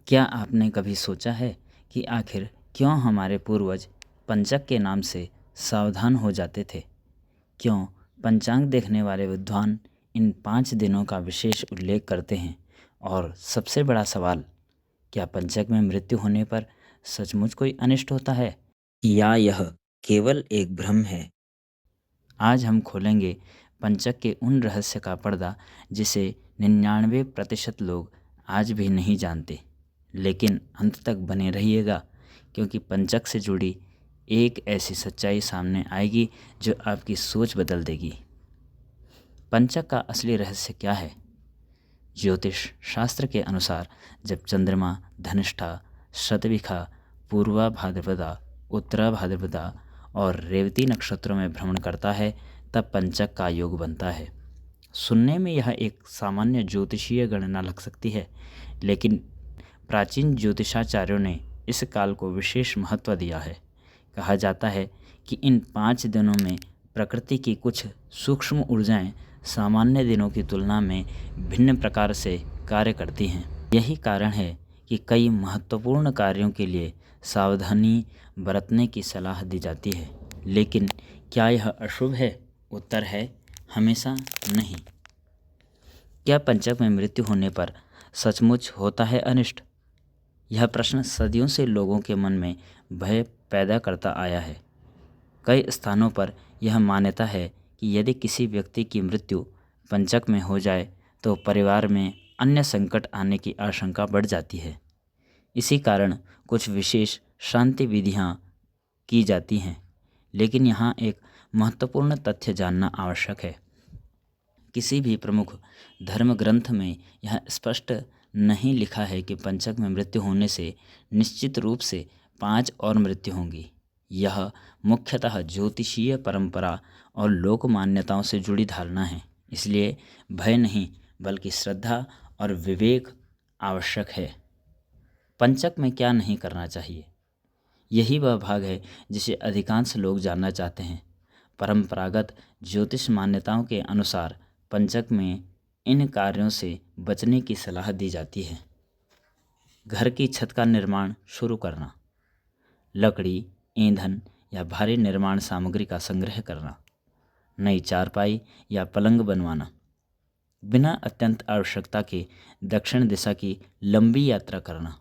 क्या आपने कभी सोचा है कि आखिर क्यों हमारे पूर्वज पंचक के नाम से सावधान हो जाते थे? क्यों पंचांग देखने वाले विद्वान इन 5 दिनों का विशेष उल्लेख करते हैं? और सबसे बड़ा सवाल, क्या पंचक में मृत्यु होने पर सचमुच कोई अनिष्ट होता है या यह केवल एक भ्रम है? आज हम खोलेंगे पंचक के उन रहस्य का पर्दा जिसे 99% लोग आज भी नहीं जानते। लेकिन अंत तक बने रहिएगा, क्योंकि पंचक से जुड़ी एक ऐसी सच्चाई सामने आएगी जो आपकी सोच बदल देगी। पंचक का असली रहस्य क्या है? ज्योतिष शास्त्र के अनुसार जब चंद्रमा धनिष्ठा, शतभिखा, पूर्वा भाद्रपदा, उत्तरा भाद्रपदा और रेवती नक्षत्रों में भ्रमण करता है, तब पंचक का योग बनता है। सुनने में यह एक सामान्य ज्योतिषीय गणना लग सकती है, लेकिन प्राचीन ज्योतिषाचार्यों ने इस काल को विशेष महत्व दिया है। कहा जाता है कि इन 5 दिनों में प्रकृति की कुछ सूक्ष्म ऊर्जाएं सामान्य दिनों की तुलना में भिन्न प्रकार से कार्य करती हैं। यही कारण है कि कई महत्वपूर्ण कार्यों के लिए सावधानी बरतने की सलाह दी जाती है। लेकिन क्या यह अशुभ है? उत्तर है हमेशा नहीं। क्या पंचक में मृत्यु होने पर सचमुच होता है अनिष्ट? यह प्रश्न सदियों से लोगों के मन में भय पैदा करता आया है। कई स्थानों पर यह मान्यता है कि यदि किसी व्यक्ति की मृत्यु पंचक में हो जाए तो परिवार में अन्य संकट आने की आशंका बढ़ जाती है। इसी कारण कुछ विशेष शांति विधियां की जाती हैं। लेकिन यहाँ एक महत्वपूर्ण तथ्य जानना आवश्यक है। किसी भी प्रमुख धर्म ग्रंथ में यह स्पष्ट नहीं लिखा है कि पंचक में मृत्यु होने से निश्चित रूप से 5 और मृत्यु होंगी। यह मुख्यतः ज्योतिषीय परंपरा और लोक मान्यताओं से जुड़ी धारणा है। इसलिए भय नहीं, बल्कि श्रद्धा और विवेक आवश्यक है। पंचक में क्या नहीं करना चाहिए, यही वह भाग है जिसे अधिकांश लोग जानना चाहते हैं। परंपरागत ज्योतिष मान्यताओं के अनुसार पंचक में इन कार्यों से बचने की सलाह दी जाती है। घर की छत का निर्माण शुरू करना, लकड़ी, ईंधन या भारी निर्माण सामग्री का संग्रह करना, नई चारपाई या पलंग बनवाना, बिना अत्यंत आवश्यकता के दक्षिण दिशा की लंबी यात्रा करना,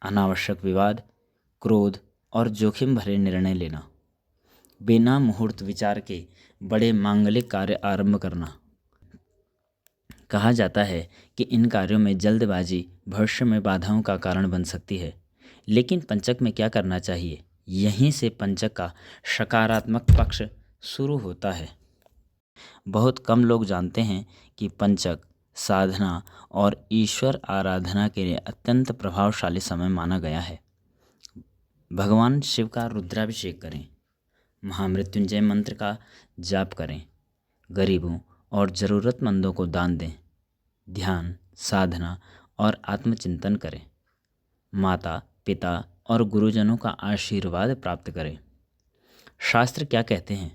अनावश्यक विवाद, क्रोध और जोखिम भरे निर्णय लेना, बिना मुहूर्त विचार के बड़े मांगलिक कार्य आरंभ करना। कहा जाता है कि इन कार्यों में जल्दबाजी भविष्य में बाधाओं का कारण बन सकती है। लेकिन पंचक में क्या करना चाहिए, यहीं से पंचक का सकारात्मक पक्ष शुरू होता है। बहुत कम लोग जानते हैं कि पंचक साधना और ईश्वर आराधना के लिए अत्यंत प्रभावशाली समय माना गया है। भगवान शिव का रुद्राभिषेक करें, महामृत्युंजय मंत्र का जाप करें, गरीबों और ज़रूरतमंदों को दान दें, ध्यान, साधना और आत्मचिंतन करें, माता पिता और गुरुजनों का आशीर्वाद प्राप्त करें। शास्त्र क्या कहते हैं?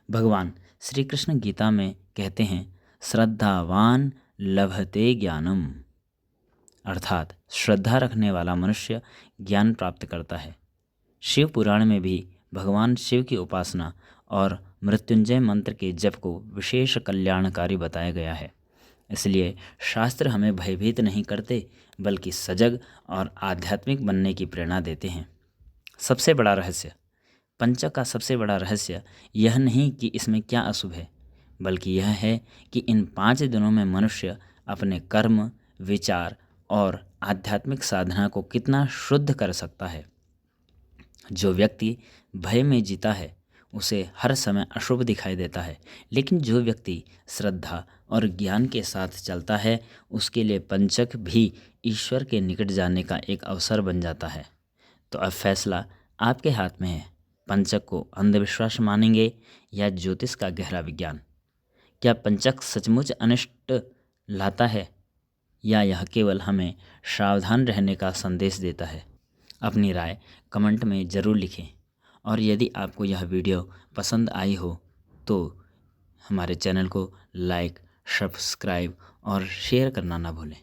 भगवान श्री कृष्ण गीता में कहते हैं, श्रद्धावान लभते ज्ञानम, अर्थात श्रद्धा रखने वाला मनुष्य ज्ञान प्राप्त करता है। शिव पुराण में भी भगवान शिव की उपासना और मृत्युंजय मंत्र के जप को विशेष कल्याणकारी बताया गया है। इसलिए शास्त्र हमें भयभीत नहीं करते, बल्कि सजग और आध्यात्मिक बनने की प्रेरणा देते हैं। सबसे बड़ा रहस्य, पंचक का सबसे बड़ा रहस्य यह नहीं कि इसमें क्या अशुभ है, बल्कि यह है कि इन 5 दिनों में मनुष्य अपने कर्म, विचार और आध्यात्मिक साधना को कितना शुद्ध कर सकता है। जो व्यक्ति भय में जीता है उसे हर समय अशुभ दिखाई देता है, लेकिन जो व्यक्ति श्रद्धा और ज्ञान के साथ चलता है उसके लिए पंचक भी ईश्वर के निकट जाने का एक अवसर बन जाता है। तो अब फैसला आपके हाथ में है। पंचक को अंधविश्वास मानेंगे या ज्योतिष का गहरा विज्ञान? क्या पंचक सचमुच अनिष्ट लाता है या यह केवल हमें सावधान रहने का संदेश देता है? अपनी राय कमेंट में ज़रूर लिखें, और यदि आपको यह वीडियो पसंद आई हो तो हमारे चैनल को लाइक, सब्सक्राइब और शेयर करना ना भूलें।